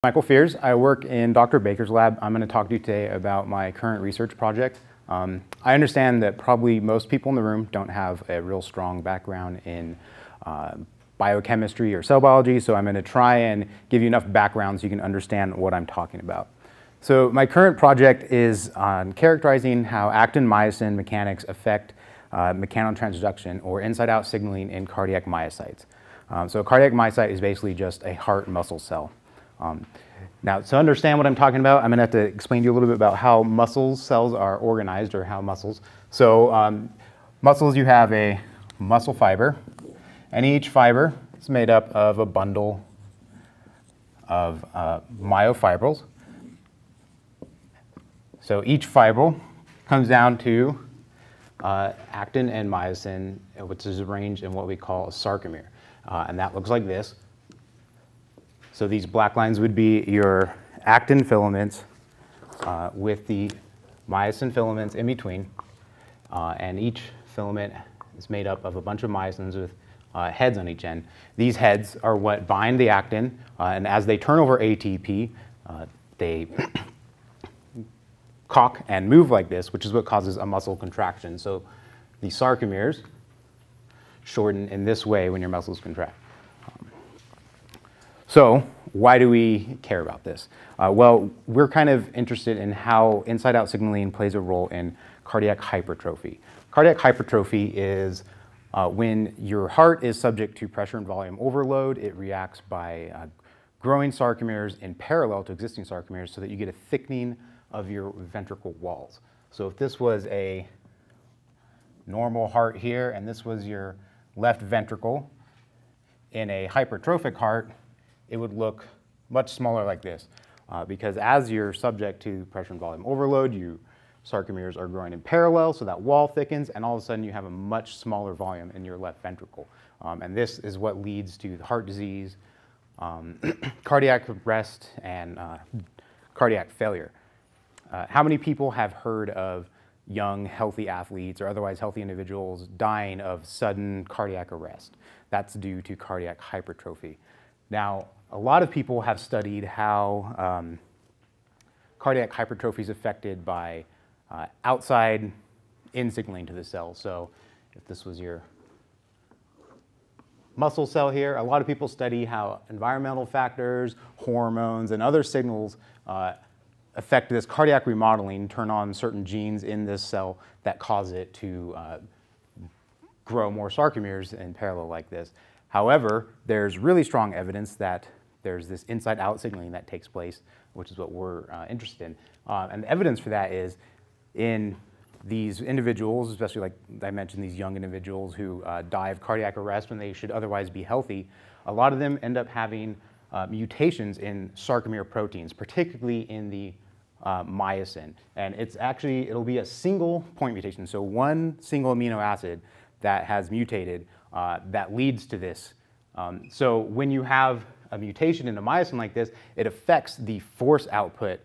Michael Fears. I work in Dr. Baker's lab. I'm going to talk to you today about my current research project. I understand that probably most people in the room don't have a real strong background in biochemistry or cell biology, so I'm going to try and give you enough background so you can understand what I'm talking about. So my current project is on characterizing how actin-myosin mechanics affect mechanotransduction or inside-out signaling in cardiac myocytes. So a cardiac myocyte is basically just a heart muscle cell. Now, to understand what I'm talking about, I'm going to have to explain to you a little bit about how muscle cells are organized, or how muscles. So muscles, you have a muscle fiber, and each fiber is made up of a bundle of myofibrils. So each fibril comes down to actin and myosin, which is arranged in what we call a sarcomere. And that looks like this. So these black lines would be your actin filaments with the myosin filaments in between. And each filament is made up of a bunch of myosins with heads on each end. These heads are what bind the actin, and as they turn over ATP, they cock and move like this, which is what causes a muscle contraction. So the sarcomeres shorten in this way when your muscles contract. So why do we care about this? Well, we're kind of interested in how inside-out signaling plays a role in cardiac hypertrophy. Cardiac hypertrophy is when your heart is subject to pressure and volume overload. It reacts by growing sarcomeres in parallel to existing sarcomeres so that you get a thickening of your ventricle walls. So if this was a normal heart here and this was your left ventricle, in a hypertrophic heart, it would look much smaller like this. Because as you're subject to pressure and volume overload, your sarcomeres are growing in parallel, so that wall thickens, and all of a sudden you have a much smaller volume in your left ventricle. And this is what leads to heart disease, cardiac arrest, and cardiac failure. How many people have heard of young, healthy athletes or otherwise healthy individuals dying of sudden cardiac arrest? That's due to cardiac hypertrophy. Now, a lot of people have studied how cardiac hypertrophy is affected by outside in signaling to the cell. So if this was your muscle cell here, a lot of people study how environmental factors, hormones, and other signals affect this cardiac remodeling, turn on certain genes in this cell that cause it to grow more sarcomeres in parallel like this. However, there's really strong evidence that there's this inside-out signaling that takes place, which is what we're interested in. And the evidence for that is in these individuals, especially like I mentioned, these young individuals who die of cardiac arrest when they should otherwise be healthy, a lot of them end up having mutations in sarcomere proteins, particularly in the myosin. And it'll be a single point mutation, so one single amino acid that has mutated that leads to this. So when you have a mutation in a myosin like this, it affects the force output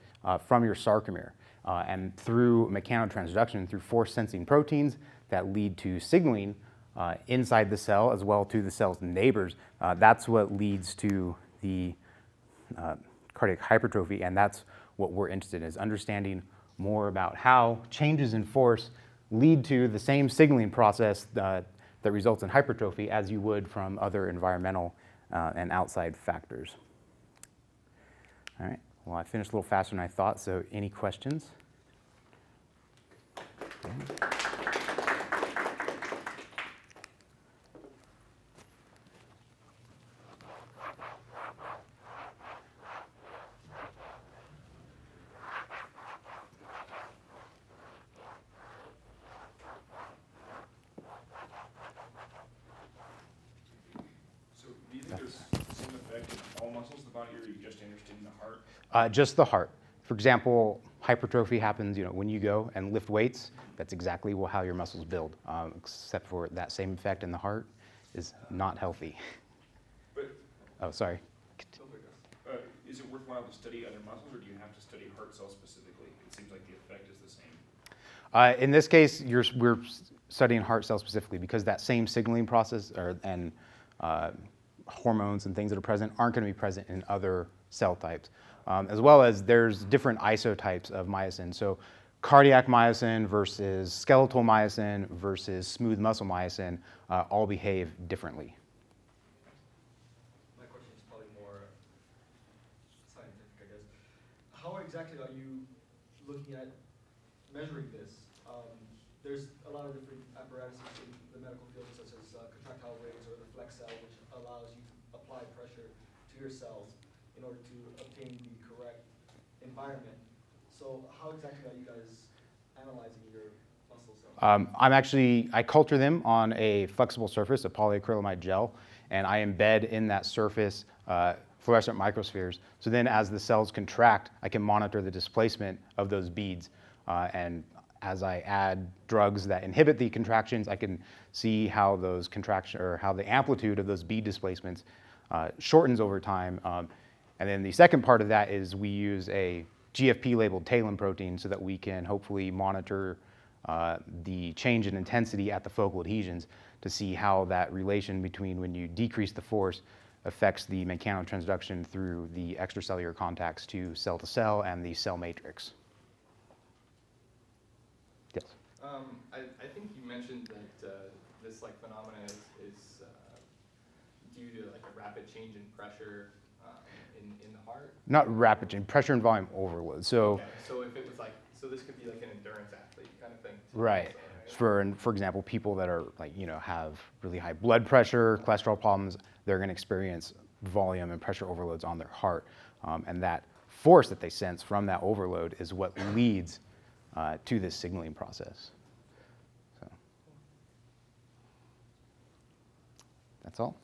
from your sarcomere. And through mechanotransduction, through force-sensing proteins that lead to signaling inside the cell as well to the cell's neighbors, that's what leads to the cardiac hypertrophy, and that's what we're interested in, is understanding more about how changes in force lead to the same signaling process that results in hypertrophy as you would from other environmental and outside factors. All right, well, I finished a little faster than I thought, so any questions? Okay. Just the heart. For example, hypertrophy happens, when you go and lift weights. That's exactly how your muscles build, except for that same effect in the heart is not healthy. But, oh, sorry. Is it worthwhile to study other muscles, or do you have to study heart cells specifically? It seems like the effect is the same. In this case, we're studying heart cells specifically because that same signaling process and hormones and things that are present aren't going to be present in other cell types, as well as there's different isotypes of myosin. So cardiac myosin versus skeletal myosin versus smooth muscle myosin all behave differently. My question is probably more scientific, I guess. How exactly are you looking at measuring this? There's a lot of different apparatuses in the medical field, such as contractile rates or the flex cell, which allows you to apply pressure to your cells in order to obtain the correct environment. So how exactly are you guys analyzing your muscle cells? I culture them on a flexible surface, a polyacrylamide gel, and I embed in that surface fluorescent microspheres. So then as the cells contract, I can monitor the displacement of those beads. And as I add drugs that inhibit the contractions, I can see how those how the amplitude of those bead displacements shortens over time. And then the second part of that is we use a GFP labeled TALEN protein so that we can hopefully monitor the change in intensity at the focal adhesions to see how that relation between when you decrease the force affects the mechanotransduction through the extracellular contacts to cell and the cell matrix. Yes? I think you mentioned that this phenomenon is due to a rapid change in pressure in the heart. Not rapid change, pressure and volume overload. So, okay. So if it was so this could be an endurance athlete kind of thing. Right. Also, right? For example, people that are have really high blood pressure, cholesterol problems, they're going to experience volume and pressure overloads on their heart, and that force that they sense from that overload is what leads to this signaling process. So that's all.